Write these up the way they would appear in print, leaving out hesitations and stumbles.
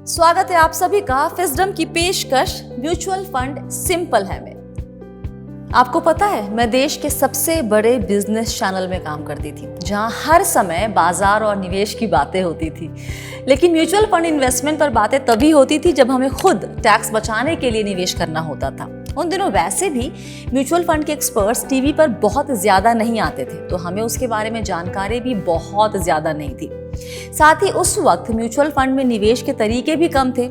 स्वागत है आप सभी का विजडम की पेशकश म्यूचुअल फंड सिंपल है में। आपको पता है, मैं देश के सबसे बड़े बिजनेस चैनल में काम करती थी, जहां हर समय बाजार और निवेश की बातें होती थी। लेकिन म्यूचुअल फंड इन्वेस्टमेंट पर बातें तभी होती थी जब हमें खुद टैक्स बचाने के लिए निवेश करना होता था। उन दिनों वैसे भी म्यूचुअल फंड के एक्सपर्ट्स टीवी पर बहुत ज्यादा नहीं आते थे, तो हमें उसके बारे में जानकारी भी बहुत ज्यादा नहीं थी। साथ ही उस वक्त म्यूचुअल फंड में निवेश के तरीके भी कम थे,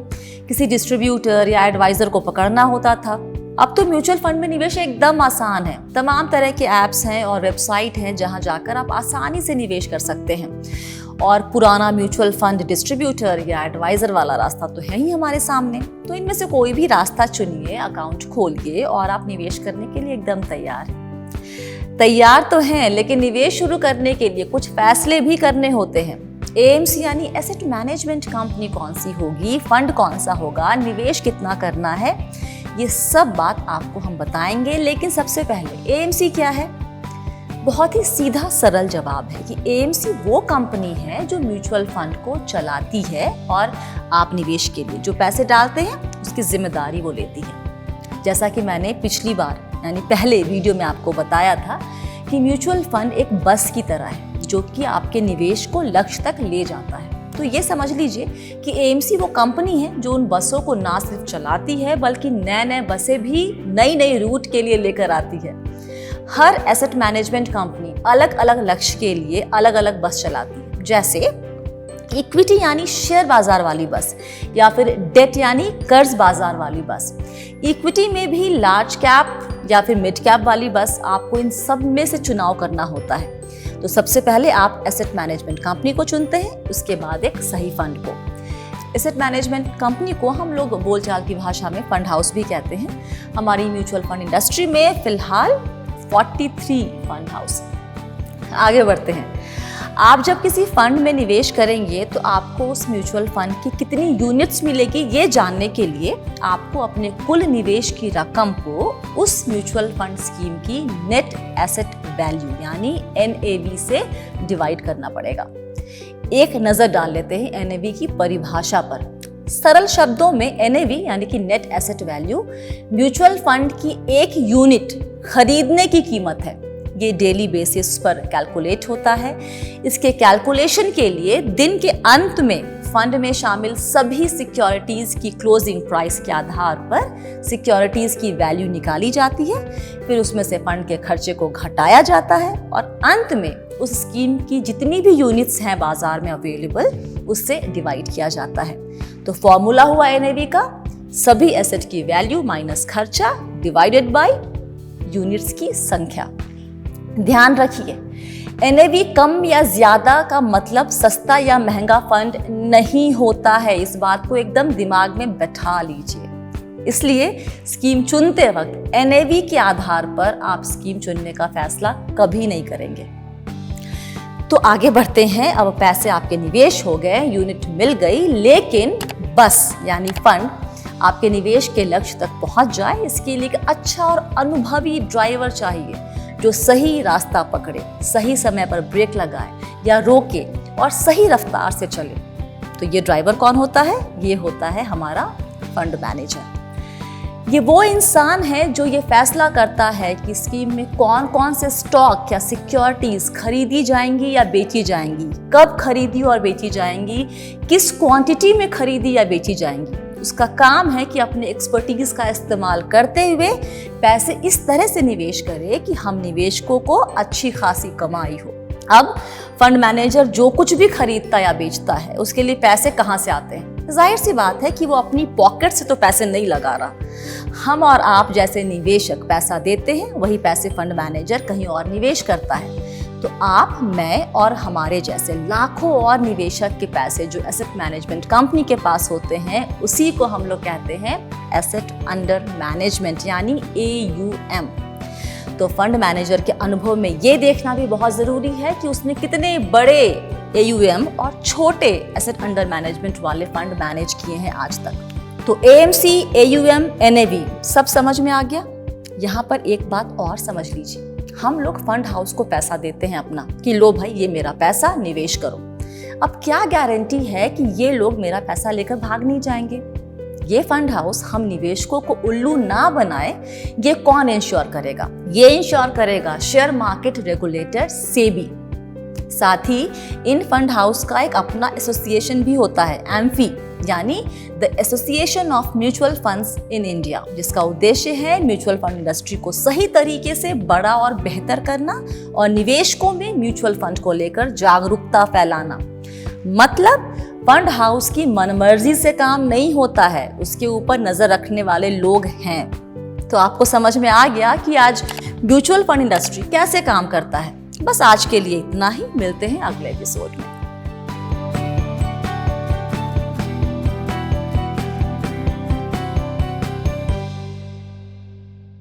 किसी डिस्ट्रीब्यूटर या एडवाइजर को पकड़ना होता था। अब तो म्यूचुअल फंड में निवेश एकदम आसान है। तमाम तरह के ऐप्स हैं और वेबसाइट हैं जहां जाकर आप आसानी से निवेश कर सकते हैं। और पुराना म्यूचुअल फंड डिस्ट्रीब्यूटर या एडवाइजर वाला रास्ता तो है ही हमारे सामने। तो इनमें से कोई भी रास्ता चुनिए, अकाउंट खोलिए और आप निवेश करने के लिए एकदम तैयार तो हैं, लेकिन निवेश शुरू करने के लिए कुछ फैसले भी करने होते हैं। एएमसी यानी एसेट मैनेजमेंट कंपनी कौन सी होगी, फंड कौन सा होगा, निवेश कितना करना है, ये सब बात आपको हम बताएंगे। लेकिन सबसे पहले एएमसी क्या है? बहुत ही सीधा सरल जवाब है कि एएमसी वो कंपनी है जो म्यूचुअल फंड को चलाती है और आप निवेश के लिए जो पैसे डालते हैं उसकी जिम्मेदारी वो लेती है। जैसा कि मैंने पिछली बार यानी पहले वीडियो में आपको बताया था कि म्यूचुअल फंड एक बस की तरह है जो कि आपके निवेश को लक्ष्य तक ले जाता है। तो ये समझ लीजिए कि एएमसी वो कंपनी है जो उन बसों को ना सिर्फ चलाती है बल्कि नए बसें भी नई रूट के लिए लेकर आती है। हर एसेट मैनेजमेंट कंपनी अलग अलग लक्ष्य के लिए अलग अलग बस चलाती है, जैसे इक्विटी यानी शेयर बाजार वाली बस, या फिर डेट यानी कर्ज बाजार वाली बस। इक्विटी में भी लार्ज कैप या फिर मिड कैप वाली बस, आपको इन सब में से चुनाव करना होता है। तो सबसे पहले आप एसेट मैनेजमेंट कंपनी को चुनते हैं, उसके बाद एक सही फंड को। एसेट मैनेजमेंट कंपनी को हम लोग बोलचाल की भाषा में फंड हाउस भी कहते हैं। हमारी म्यूचुअल फंड इंडस्ट्री में फिलहाल 43 फंड हाउस। आगे बढ़ते हैं। आप जब किसी फंड में निवेश करेंगे तो आपको उस म्यूचुअल फंड की कितनी यूनिट्स मिलेगी ये जानने के लिए आपको अपने कुल निवेश की रकम को उस म्यूचुअल फंड स्कीम की नेट एसेट वैल्यू यानी NAV से डिवाइड करना पड़ेगा। एक नजर डाल लेते हैं NAV की परिभाषा पर। सरल शब्दों में NAV यानी कि net asset value mutual fund की एक यूनिट खरीदने की कीमत है। ये डेली बेसिस पर कैलकुलेट होता है। इसके कैलकुलेशन के लिए दिन के अंत में फंड में शामिल सभी सिक्योरिटीज की क्लोजिंग प्राइस के आधार पर सिक्योरिटीज की वैल्यू निकाली जाती है। फिर उसमें से फंड के खर्चे को घटाया जाता है और अंत में उस स्कीम की जितनी भी यूनिट्स हैं बाजार में अवेलेबल उससे डिवाइड किया जाता है। तो फॉर्मूला हुआ NAV का सभी एसेट की वैल्यू माइनस खर्चा डिवाइडेड बाय यूनिट्स की संख्या। ध्यान रखिए, NAV कम या ज्यादा का मतलब सस्ता या महंगा फंड नहीं होता है। इस बात को एकदम दिमाग में बैठा लीजिए। इसलिए स्कीम चुनते वक्त NAV के आधार पर आप स्कीम चुनने का फैसला कभी नहीं करेंगे। तो आगे बढ़ते हैं। अब पैसे आपके निवेश हो गए, यूनिट मिल गई, लेकिन बस यानी फंड आपके निवेश के लक्ष्य तक पहुंच जाए, इसके लिए एक अच्छा और अनुभवी ड्राइवर चाहिए जो सही रास्ता पकड़े, सही समय पर ब्रेक लगाए या रोके और सही रफ्तार से चले। तो ये ड्राइवर कौन होता है? ये होता है हमारा फंड मैनेजर। ये वो इंसान है जो ये फैसला करता है कि स्कीम में कौन कौन से स्टॉक या सिक्योरिटीज खरीदी जाएंगी या बेची जाएंगी, कब खरीदी और बेची जाएंगी, किस क्वांटिटी में खरीदी या बेची जाएंगी। उसका काम है कि अपने एक्सपर्टीज का इस्तेमाल करते हुए पैसे इस तरह से निवेश करे कि हम निवेशकों को अच्छी खासी कमाई हो। अब फंड मैनेजर जो कुछ भी खरीदता या बेचता है उसके लिए पैसे कहाँ से आते हैं? जाहिर सी बात है कि वो अपनी पॉकेट से तो पैसे नहीं लगा रहा। हम और आप जैसे निवेशक पैसा देते हैं, वही पैसे फंड मैनेजर कहीं और निवेश करता है। तो आप, मैं और हमारे जैसे लाखों और निवेशक के पैसे जो एसेट मैनेजमेंट कंपनी के पास होते हैं उसी को हम लोग कहते हैं एसेट अंडर मैनेजमेंट यानी AUM। तो फंड मैनेजर के अनुभव में ये देखना भी बहुत जरूरी है कि उसने कितने बड़े AUM और छोटे एसेट अंडर मैनेजमेंट वाले फंड मैनेज किए हैं आज तक। तो AMC, AUM, NAV सब समझ में आ गया। यहाँ पर एक बात और समझ लीजिए, हम लोग फंड हाउस को पैसा देते हैं अपना कि लो भाई ये मेरा पैसा निवेश करो। अब क्या गारंटी है कि ये लोग मेरा पैसा लेकर भाग नहीं जाएंगे? ये फंड हाउस हम निवेशकों को उल्लू ना बनाए, ये कौन इंश्योर करेगा? ये इंश्योर करेगा शेयर मार्केट रेगुलेटर सेबी। साथ ही इन फंड हाउस का एक अपना एसोसिएशन भी होता है, एम्फी, यानी the association of mutual funds in India, जिसका उद्देश्य है म्यूचुअल फंड इंडस्ट्री को सही तरीके से बड़ा और बेहतर करना और निवेशकों में म्यूचुअल फंड को लेकर जागरूकता फैलाना। मतलब फंड हाउस की मनमर्जी से काम नहीं होता है, उसके ऊपर नजर रखने वाले लोग हैं। तो आपको समझ में आ गया कि आज म्यूचुअल फंड इंडस्ट्री कैसे काम करता है। बस आज के लिए इतना ही, मिलते हैं अगले एपिसोड में।